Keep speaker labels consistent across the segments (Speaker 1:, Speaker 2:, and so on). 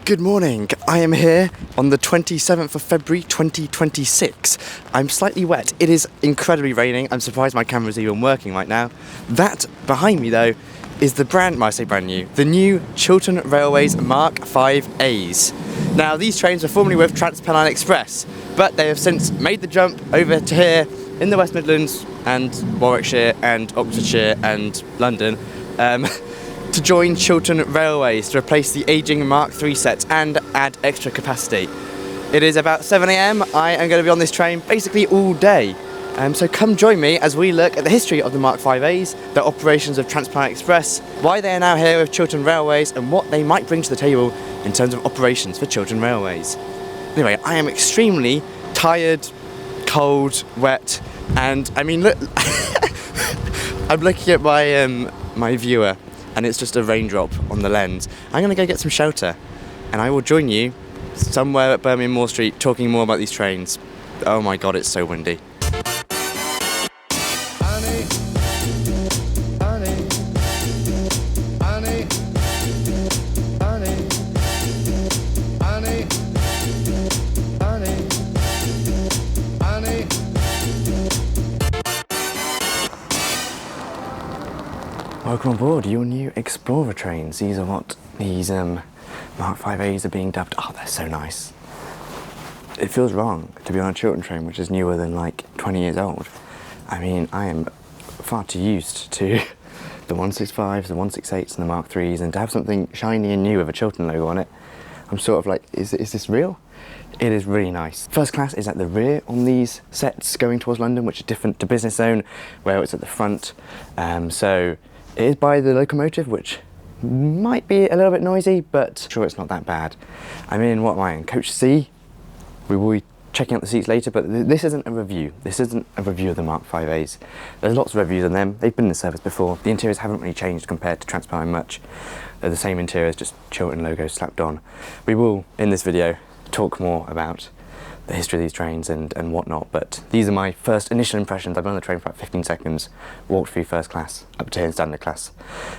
Speaker 1: Good morning, I am here on the 27th of February 2026. I'm slightly wet, it is incredibly raining, I'm surprised my camera's even working right now. That behind me though is the the new Chiltern Railway's Mk5a's. Now these trains were formerly with Transpennine Express, but they have since made the jump over to here in the West Midlands and Warwickshire and Oxfordshire and London to join Chiltern Railways to replace the ageing Mark III sets and add extra capacity. It is about 7 AM. I am going to be on this train basically all day. So come join me as we look at the history of the Mk5a's, the operations of Transpennine Express, why they are now here with Chiltern Railways and what they might bring to the table in terms of operations for Chiltern Railways. Anyway, I am extremely tired, cold, wet, and I mean look, I'm looking at my viewer and it's just a raindrop on the lens. I'm going to go get some shelter and I will join you somewhere at Birmingham Moor Street talking more about these trains. Oh my god, it's so windy. Welcome on board your new Explorer trains. These are what these Mk5a's are being dubbed. Oh, they're so nice. It feels wrong to be on a Chiltern train which is newer than like 20 years old. I mean, I am far too used to the 165s, the 168s and the Mark III's, and to have something shiny and new with a Chiltern logo on it, I'm sort of like, is this real? It is really nice. First class is at the rear on these sets going towards London, which is different to Business Zone, where it's at the front. So it is by the locomotive, which might be a little bit noisy, but sure it's not that bad. I'm in, what am I in, Coach C? We will be checking out the seats later, but this isn't a review. This isn't a review of the Mk5a's. There's lots of reviews on them. They've been in the service before. The interiors haven't really changed compared to Transpennine much. They're the same interiors, just Chiltern logo slapped on. We will, in this video, talk more about the history of these trains and whatnot, but these are my first initial impressions. I've been on the train for about 15 seconds, walked through first class, up to here in standard class.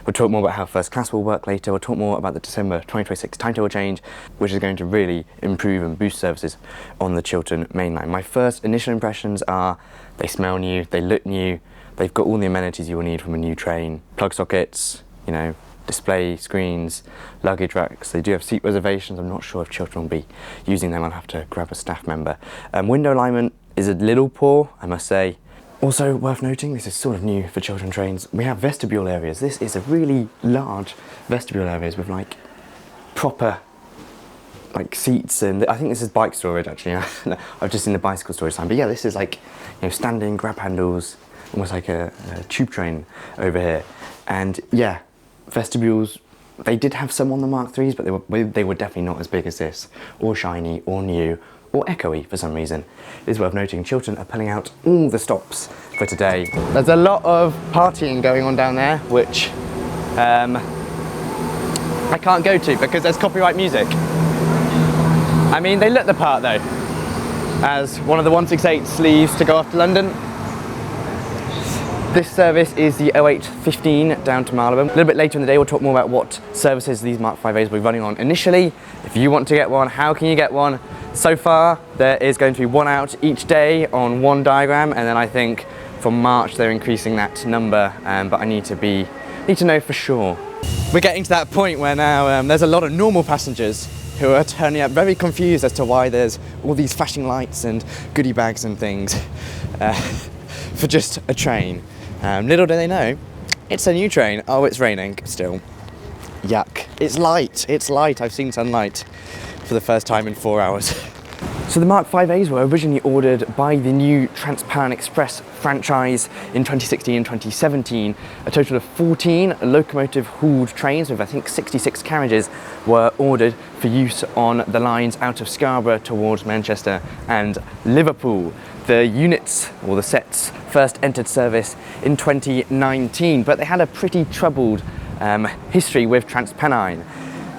Speaker 1: We'll talk more about how first class will work later. We'll talk more about the December 2026 timetable change, which is going to really improve and boost services on the Chiltern main line. My first initial impressions are they smell new, they look new, they've got all the amenities you will need from a new train. Plug sockets, you know, display screens, luggage racks. They do have seat reservations. I'm not sure if Chiltern will be using them. I'll have to grab a staff member. Window alignment is a little poor, I must say. Also worth noting, this is sort of new for Chiltern trains, we have vestibule areas. This is a really large vestibule areas with like proper like seats, and I think this is bike storage actually. I've just seen the bicycle storage sign, but yeah, this is like, you know, standing grab handles, almost like a tube train over here. And yeah, vestibules, they did have some on the Mark III's, but they were definitely not as big as this, or shiny, or new, or echoey for some reason. It is worth noting, Chiltern are pulling out all the stops for today. There's a lot of partying going on down there, which I can't go to because there's copyright music. I mean, they look the part though, as one of the 168s leaves to go off to London. This service is the 0815 down to Marylebone. A little bit later in the day we'll talk more about what services these Mk5a's will be running on initially. If you want to get one, how can you get one? So far there is going to be one out each day on one diagram, and then I think from March they're increasing that number, but I need to know for sure. We're getting to that point where now there's a lot of normal passengers who are turning up very confused as to why there's all these flashing lights and goodie bags and things for just a train. Little do they know, it's a new train. Oh, it's raining still. Yuck. It's light. I've seen sunlight for the first time in 4 hours. So the Mk5a's were originally ordered by the new Transpennine Express franchise in 2016 and 2017. A total of 14 locomotive-hauled trains with I think 66 carriages were ordered for use on the lines out of Scarborough towards Manchester and Liverpool. The units, or the sets, first entered service in 2019, but they had a pretty troubled history with Transpennine,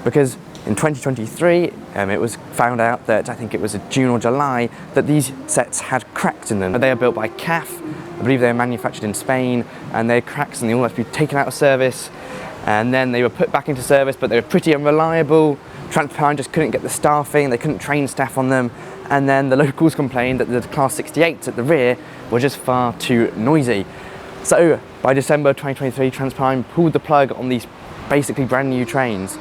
Speaker 1: because in 2023 it was found out that, I think it was June or July, that these sets had cracks in them. They are built by CAF, I believe they are manufactured in Spain, and they had cracks and they all had to be taken out of service, and then they were put back into service, but they were pretty unreliable. Transpennine just couldn't get the staffing, they couldn't train staff on them, and then the locals complained that the Class 68s at the rear were just far too noisy. So by December 2023, Transpennine pulled the plug on these basically brand new trains,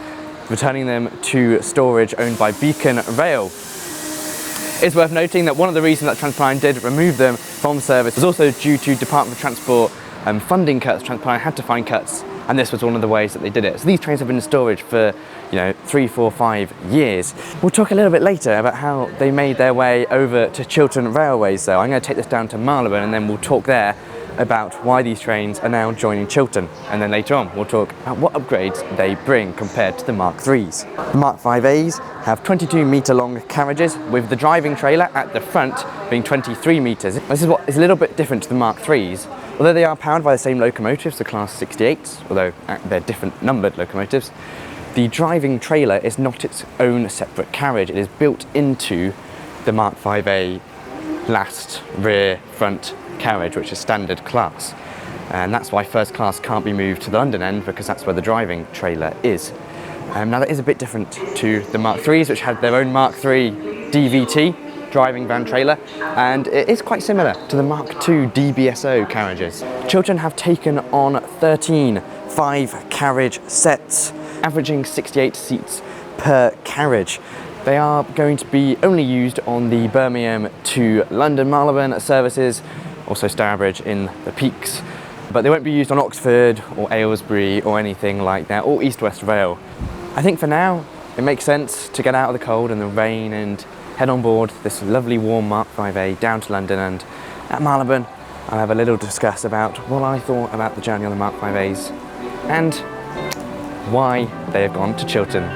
Speaker 1: returning them to storage owned by Beacon Rail. It's worth noting that one of the reasons that Transpennine did remove them from service was also due to Department of Transport funding cuts. Transpennine had to find cuts, and this was one of the ways that they did it. So these trains have been in storage for, 3, 4, 5 years. We'll talk a little bit later about how they made their way over to Chiltern Railways though. I'm going to take this down to Marylebone and then we'll talk there about why these trains are now joining Chiltern, and then later on we'll talk about what upgrades they bring compared to the Mark 3s. The Mark 5As have 22-metre long carriages, with the driving trailer at the front being 23 metres. This is what is a little bit different to the Mark 3s. Although they are powered by the same locomotives, the Class 68s, although they're different numbered locomotives, the driving trailer is not its own separate carriage. It is built into the Mark 5A last, rear, front carriage, which is standard class, and that's why first class can't be moved to the London end, because that's where the driving trailer is. Now that is a bit different to the Mark 3s, which had their own Mark 3 DVT driving van trailer, and it is quite similar to the Mark 2 DBSO carriages. Chiltern have taken on 13 5-carriage sets, averaging 68 seats per carriage. They are going to be only used on the Birmingham to London Marylebone services, also Stourbridge in the peaks, but they won't be used on Oxford or Aylesbury or anything like that, or East West Rail. I think for now it makes sense to get out of the cold and the rain and head on board this lovely warm Mark 5A down to London, and at Marylebone I'll have a little discuss about what I thought about the journey on the Mark 5As and why they have gone to Chiltern.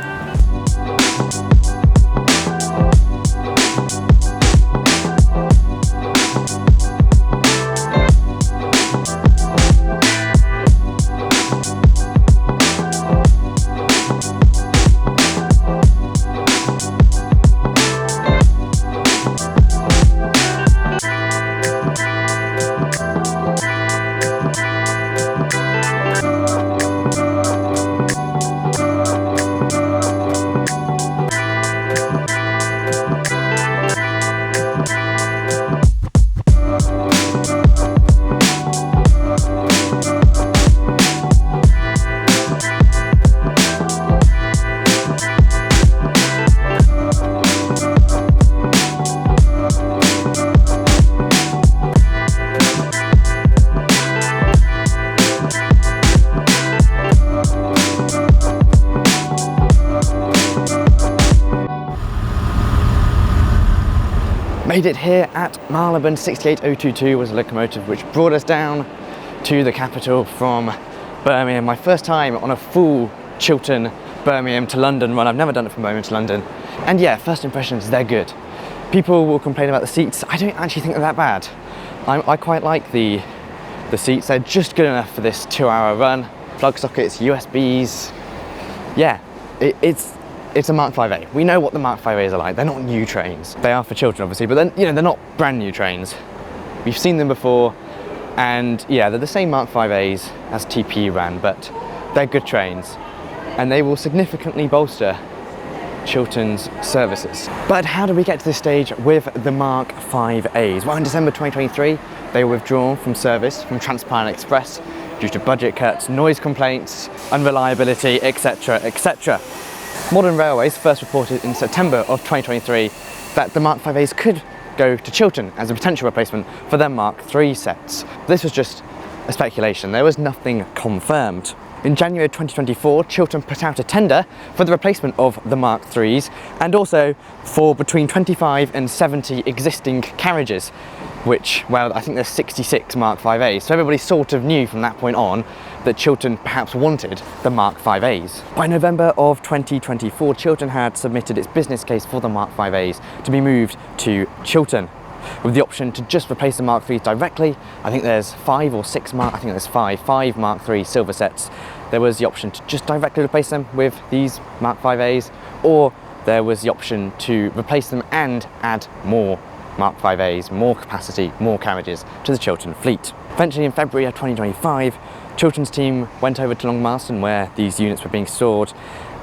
Speaker 1: Made it here at Marylebone. 68022 was a locomotive which brought us down to the capital from Birmingham. My first time on a full Chiltern Birmingham to London run. I've never done it from Birmingham to London. And yeah, first impressions, they're good. People will complain about the seats. I don't actually think they're that bad. I quite like the seats. They're just good enough for this 2-hour run. Plug sockets, USBs. Yeah, it's a Mark 5A. We know what the Mark 5As are like. They're not new trains. They are for children, obviously, but then, they're not brand new trains. We've seen them before, and yeah, they're the same Mark 5As as TP ran, but they're good trains, and they will significantly bolster Chiltern's services. But how did we get to this stage with the Mark 5As? Well, in December 2023, they were withdrawn from service from Transpennine Express due to budget cuts, noise complaints, unreliability, etc., etc. Modern Railways first reported in September of 2023 that the Mark 5As could go to Chiltern as a potential replacement for their Mark 3 sets. This was just a speculation. There was nothing confirmed. In January 2024, Chiltern put out a tender for the replacement of the Mark 3s and also for between 25 and 70 existing carriages, which, well, I think there's 66 Mark 5As. So everybody sort of knew from that point on that Chiltern perhaps wanted the Mark 5As. By November of 2024, Chiltern had submitted its business case for the Mark 5As to be moved to Chiltern, with the option to just replace the Mark 3s directly. I think there's 5 or 6 Mark, I think there's 5 Mark 3 silver sets. There was the option to just directly replace them with these Mark 5As, or there was the option to replace them and add more Mark 5As, more capacity, more carriages to the Chiltern fleet. Eventually in February of 2025, Chiltern's team went over to Long Marston, where these units were being stored,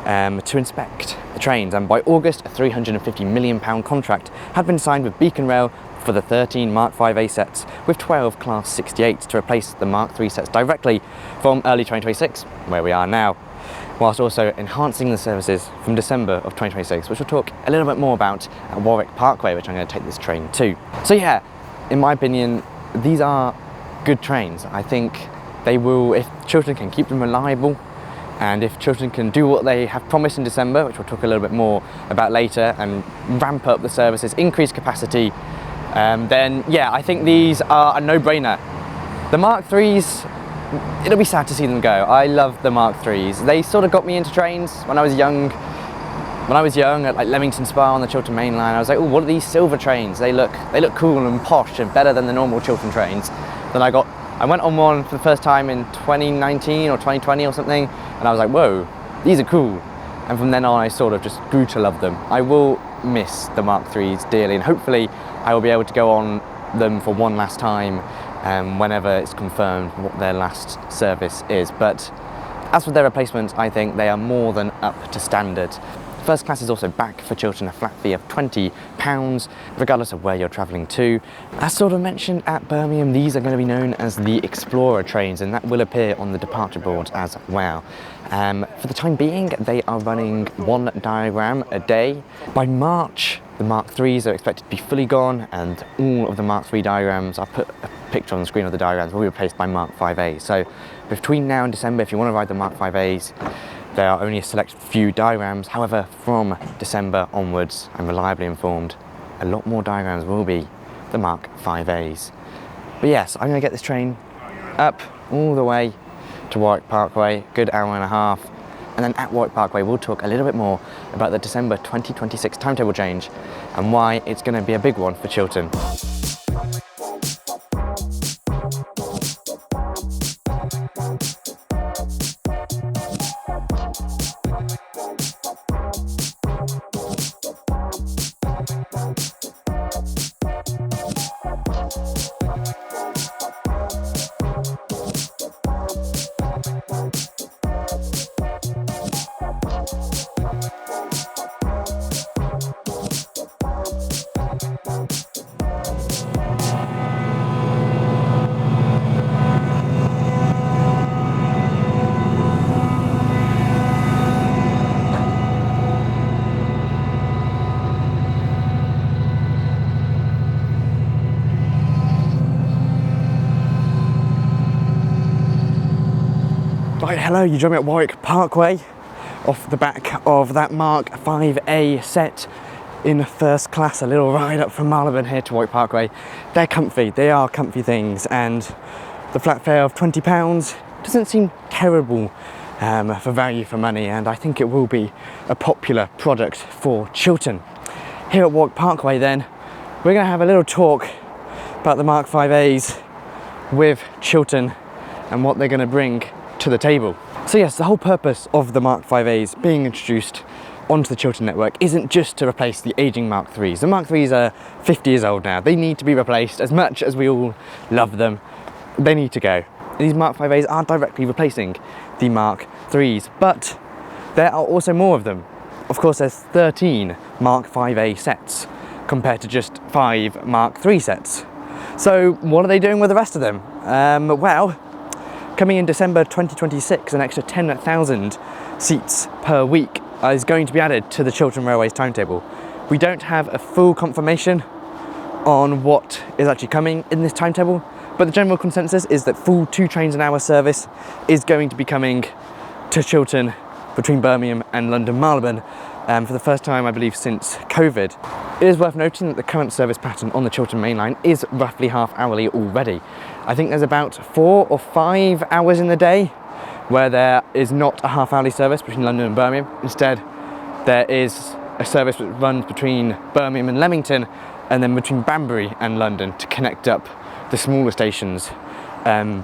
Speaker 1: to inspect the trains, and by August a £350 million contract had been signed with Beacon Rail for the 13 Mark 5A sets, with 12 Class 68s to replace the Mark 3 sets directly from early 2026, where we are now, whilst also enhancing the services from December of 2026, which we'll talk a little bit more about at Warwick Parkway, which I'm going to take this train to. So yeah, in my opinion, these are good trains. I think they will, if Chiltern can keep them reliable, and if Chiltern can do what they have promised in December, which we'll talk a little bit more about later, and ramp up the services, increase capacity, then yeah, I think these are a no-brainer. The Mark 3s, it'll be sad to see them go. I love the Mark 3s. They sort of got me into trains when I was young. When I was young at like Leamington Spa on the Chiltern Main Line, I was like, oh, what are these silver trains? They look cool and posh and better than the normal Chiltern trains. Then I went on one for the first time in 2019 or 2020 or something, and I was like, whoa, these are cool. And from then on, I sort of just grew to love them. I will miss the Mark 3s dearly, and hopefully I will be able to go on them for one last time whenever it's confirmed what their last service is. But as for their replacements, I think they are more than up to standard. First class is also back for Chiltern, a flat fee of £20, regardless of where you're travelling to. As sort of mentioned at Birmingham, these are going to be known as the Explorer trains, and that will appear on the departure boards as well. For the time being, they are running one diagram a day. By March, the Mark 3s are expected to be fully gone, and all of the Mark 3 diagrams, I'll put a picture on the screen of the diagrams, will be replaced by Mark 5A. So between now and December, if you want to ride the Mark 5As, there are only a select few diagrams. However, from December onwards, I'm reliably informed, a lot more diagrams will be the Mark 5As. But yes, I'm going to get this train up all the way to Warwick Parkway, good hour and a half. And then at Warwick Parkway, we'll talk a little bit more about the December 2026 timetable change and why it's going to be a big one for Chiltern. Right, hello, you join me at Warwick Parkway off the back of that Mark 5A set in first class, a little ride up from Marylebone here to Warwick Parkway. They're comfy, they are comfy things, and the flat fare of £20 doesn't seem terrible for value for money, and I think it will be a popular product for Chiltern. Here at Warwick Parkway then, we're going to have a little talk about the Mark 5As with Chiltern and what they're going to bring to the table. So yes, the whole purpose of the Mark 5As being introduced onto the Chiltern network isn't just to replace the aging Mark 3s. The Mark 3s are 50 years old now. They need to be replaced. As much as we all love them, they need to go. These Mark 5As are directly replacing the Mark 3s, but there are also more of them. Of course, there's 13 Mark 5A sets compared to just 5 Mark 3 sets. So what are they doing with the rest of them? Well, coming in December 2026, an extra 10,000 seats per week is going to be added to the Chiltern Railway's timetable. We don't have a full confirmation on what is actually coming in this timetable, but the general consensus is that full 2 trains an hour service is going to be coming to Chiltern between Birmingham and London Marylebone for the first time, I believe, since COVID. It is worth noting that the current service pattern on the Chiltern Main Line is roughly half hourly already. I think there's about 4 or 5 hours in the day where there is not a half hourly service between London and Birmingham. Instead, there is a service that runs between Birmingham and Leamington, and then between Banbury and London to connect up the smaller stations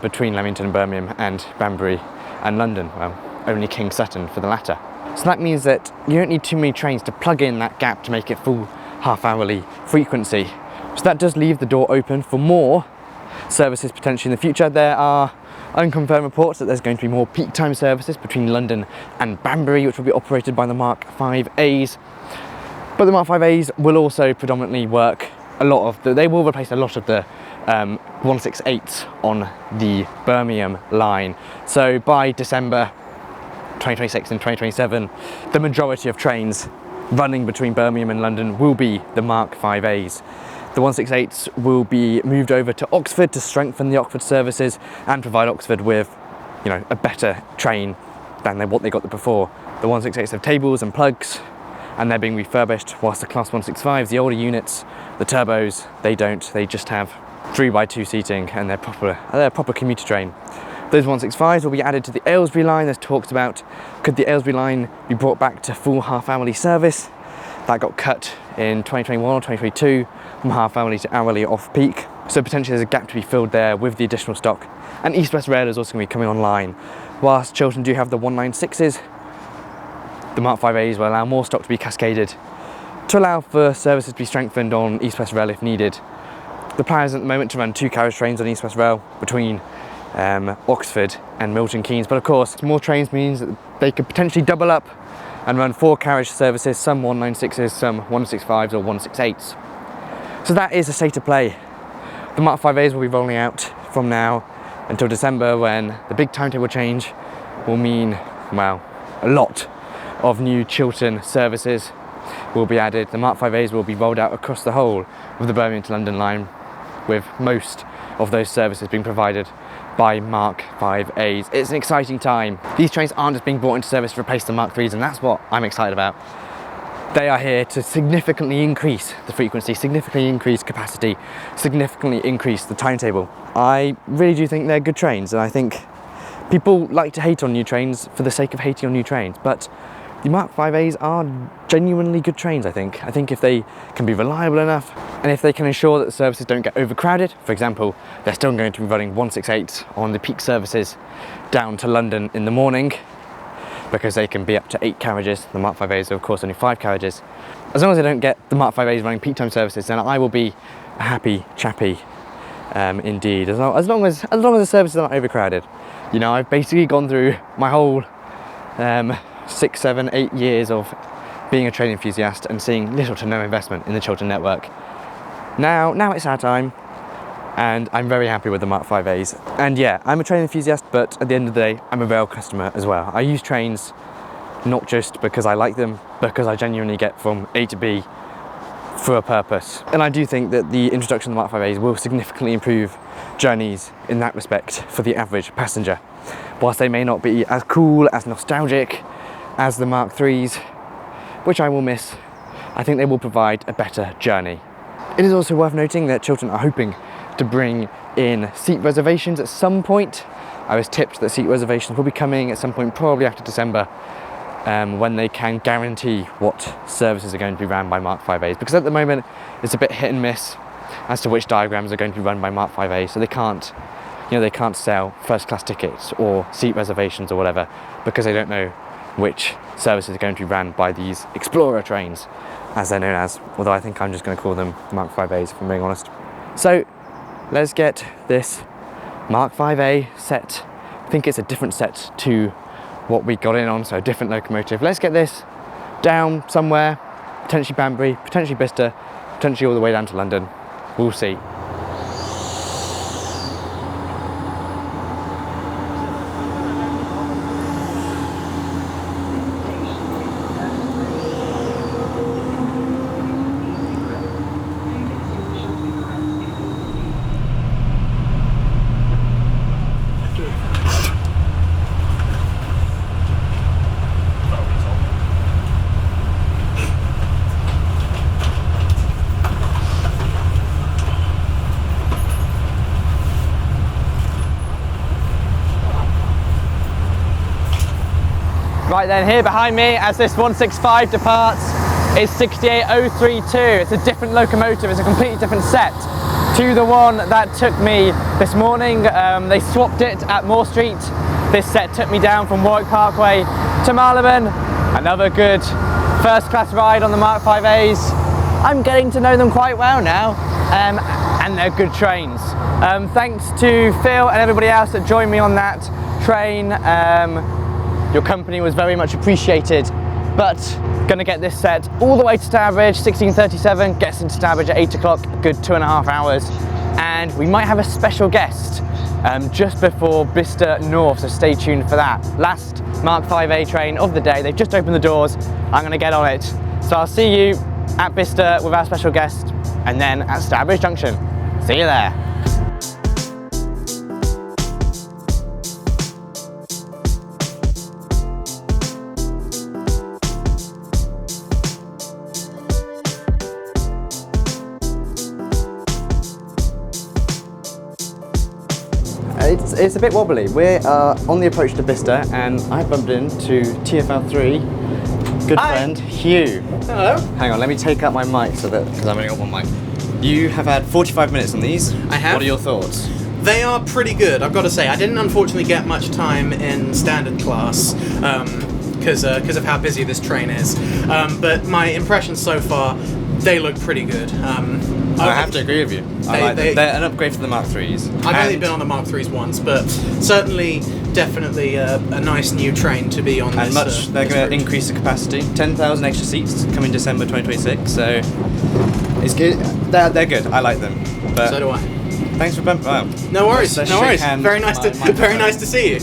Speaker 1: between Leamington and Birmingham and Banbury and London. Well, only King Sutton for the latter. So that means that you don't need too many trains to plug in that gap to make it full half-hourly frequency. So that does leave the door open for more services potentially in the future. There are Unconfirmed reports that there's going to be more peak time services between London and Banbury, which will be operated by the Mk5a's. But the Mk5a's will also predominantly work they will replace a lot of the 168s on the Birmingham line. So by December 2026 and 2027, the majority of trains running between Birmingham and London will be the Mk5a's. The 168s will be moved over to Oxford to strengthen the Oxford services and provide Oxford with, a better train than what they got before. The 168s have tables and plugs, and they're being refurbished, whilst the Class 165s, the older units, the turbos, they don't. They just have 3x2 seating, and they're a proper commuter train. Those 165s will be added to the Aylesbury line. There's talks about, could the Aylesbury line be brought back to full half-hourly service? That got cut in 2021 or 2022 from half-hourly to hourly off-peak. So potentially there's a gap to be filled there with the additional stock. And East West Rail is also going to be coming online. Whilst Chiltern do have the 196s, the Mk5a's will allow more stock to be cascaded to allow for services to be strengthened on East West Rail if needed. The plan is at the moment to run 2 carriage trains on East West Rail between Oxford and Milton Keynes, but of course more trains means that they could potentially double up and run 4 carriage services, some 196s, some 165s or 168s. So that is the state of play. The Mk5a's will be rolling out from now until December, when the big timetable change will mean, well, a lot of new Chiltern services will be added. The Mk5a's will be rolled out across the whole of the Birmingham to London line, with most of those services being provided by Mk5a's. It's an exciting time. These trains aren't just being brought into service to replace the Mk3s, and that's what I'm excited about. They are here to significantly increase the frequency, significantly increase capacity, significantly increase the timetable. I really do think they're good trains, and I think people like to hate on new trains for the sake of hating on new trains, but the Mk5a's are genuinely good trains, I think. I think if they can be reliable enough, and if they can ensure that the services don't get overcrowded, for example, they're still going to be running 168s on the peak services down to London in the morning, because they can be up to 8 carriages. The Mk5a's are of course only 5 carriages. As long as they don't get the Mk5a's running peak time services, then I will be a happy chappy indeed, as long as the services aren't overcrowded. I've basically gone through my whole 6, 7, 8 years of being a train enthusiast and seeing little to no investment in the Chiltern network. Now it's our time, and I'm very happy with the Mk5a's. And yeah, I'm a train enthusiast, but at the end of the day, I'm a rail customer as well. I use trains not just because I like them, because I genuinely get from A to B for a purpose. And I do think that the introduction of the Mk5a's will significantly improve journeys in that respect for the average passenger. Whilst they may not be as cool, as nostalgic as the Mk3s, which I will miss, I think they will provide a better journey. It is also worth noting that Chiltern are hoping to bring in seat reservations at some point. I was tipped that seat reservations will be coming at some point, probably after December, when they can guarantee what services are going to be ran by Mk5a's, because at the moment it's a bit hit and miss as to which diagrams are going to be run by Mk5a, so they can't sell first class tickets or seat reservations or whatever, because they don't know which services are going to be ran by these Explorer trains, as they're known as, although I think I'm just going to call them Mk5a's if I'm being honest. So let's get this Mk5a set. I think it's a different set to what we got in on, so a different locomotive. Let's get this down somewhere, potentially Banbury, potentially Bicester, potentially all the way down to London. We'll see. Right then, here behind me, as this 165 departs, is 68032. It's a different locomotive, it's a completely different set to the one that took me this morning. They swapped it at Moore Street. This set took me down from Warwick Parkway to Marylebone. Another good first class ride on the Mk5a's. I'm getting to know them quite well now. and they're good trains. Thanks to Phil and everybody else that joined me on that train. Your company was very much appreciated, but gonna get this set all the way to Stourbridge, 16:37, gets into Stourbridge at 8 o'clock, a good 2.5 hours. And we might have a special guest just before Bicester North, so stay tuned for that. Last Mk5a train of the day, they've just opened the doors, I'm gonna get on it. So I'll see you at Bicester with our special guest, and then at Stourbridge Junction. See you there. It's a bit wobbly. We're on the approach to Bicester, and I bumped into TfL3 good friend Hugh.
Speaker 2: Hello.
Speaker 1: Hang on, let me take out my mic so that, because I've only got one mic. You have had 45 minutes on these.
Speaker 2: I have.
Speaker 1: What are your thoughts?
Speaker 2: They are pretty good, I've got to say. I didn't unfortunately get much time in standard class because of how busy this train is. But my impressions so far, they look pretty good.
Speaker 1: I have to agree with you. They're an upgrade for the Mark IIIs.
Speaker 2: I've only been on the Mark IIIs once, but certainly, definitely a nice new train to be on.
Speaker 1: And they're going to increase the capacity. 10,000 extra seats coming December 2026. So it's good. They're good. I like them. But
Speaker 2: so do I.
Speaker 1: Thanks for bumping. Wow.
Speaker 2: No worries. No worries. Very nice to see you.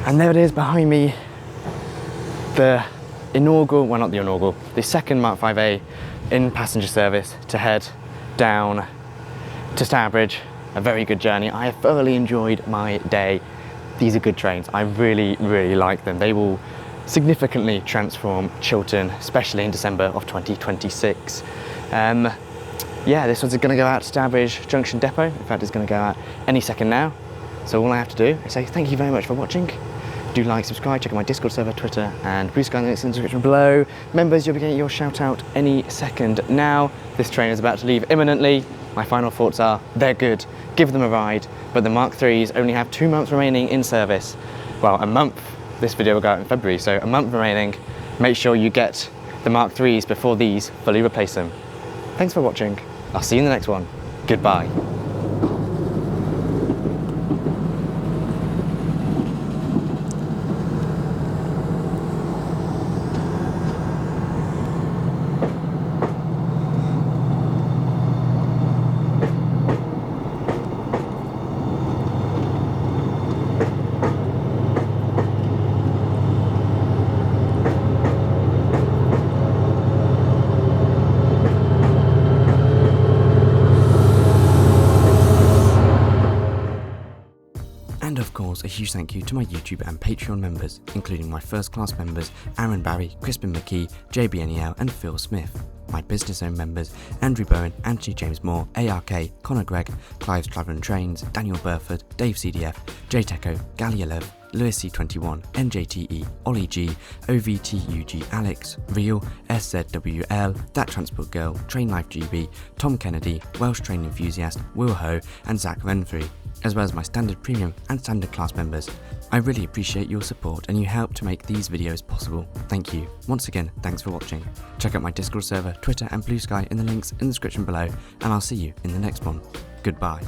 Speaker 1: And there it is behind me, the inaugural, well not the inaugural, the second Mk5a in passenger service to head down to Stourbridge. A very good journey. I have thoroughly enjoyed my day. These are good trains. I really, really like them. They will significantly transform Chiltern, especially in December of 2026. Yeah, this one's gonna go out to Stourbridge Junction Depot. In fact, it's gonna go out any second now. So all I have to do is say thank you very much for watching. Do like, subscribe, check out my Discord server, Twitter, and Blue Sky links in the description below. Members, you'll be getting your shout out any second now. This train is about to leave imminently. My final thoughts are, they're good, give them a ride, but the Mark IIIs only have 2 months remaining in service. Well, a month. This video will go out in February, so a month remaining. Make sure you get the Mark IIIs before these fully replace them. Thanks for watching. I'll see you in the next one. Goodbye. And of course, a huge thank you to my YouTube and Patreon members, including my first class members Aaron Barry, Crispin McKee, JBNEL and Phil Smith. My business owned members Andrew Bowen, Anthony James Moore, ARK, Connor Gregg, Clive's Travelling Trains, Daniel Burford, Dave CDF, JTecho, Gallialev, Lewis C21, NJTE, Ollie G, OVTUG Alex, Real, SZWL, That Transport Girl, Train Life GB, Tom Kennedy, Welsh Train Enthusiast, Will Ho and Zach Renfrey, as well as my standard premium and standard class members. I really appreciate your support and you help to make these videos possible. Thank you. Once again, thanks for watching. Check out my Discord server, Twitter and Blue Sky in the links in the description below, and I'll see you in the next one. Goodbye.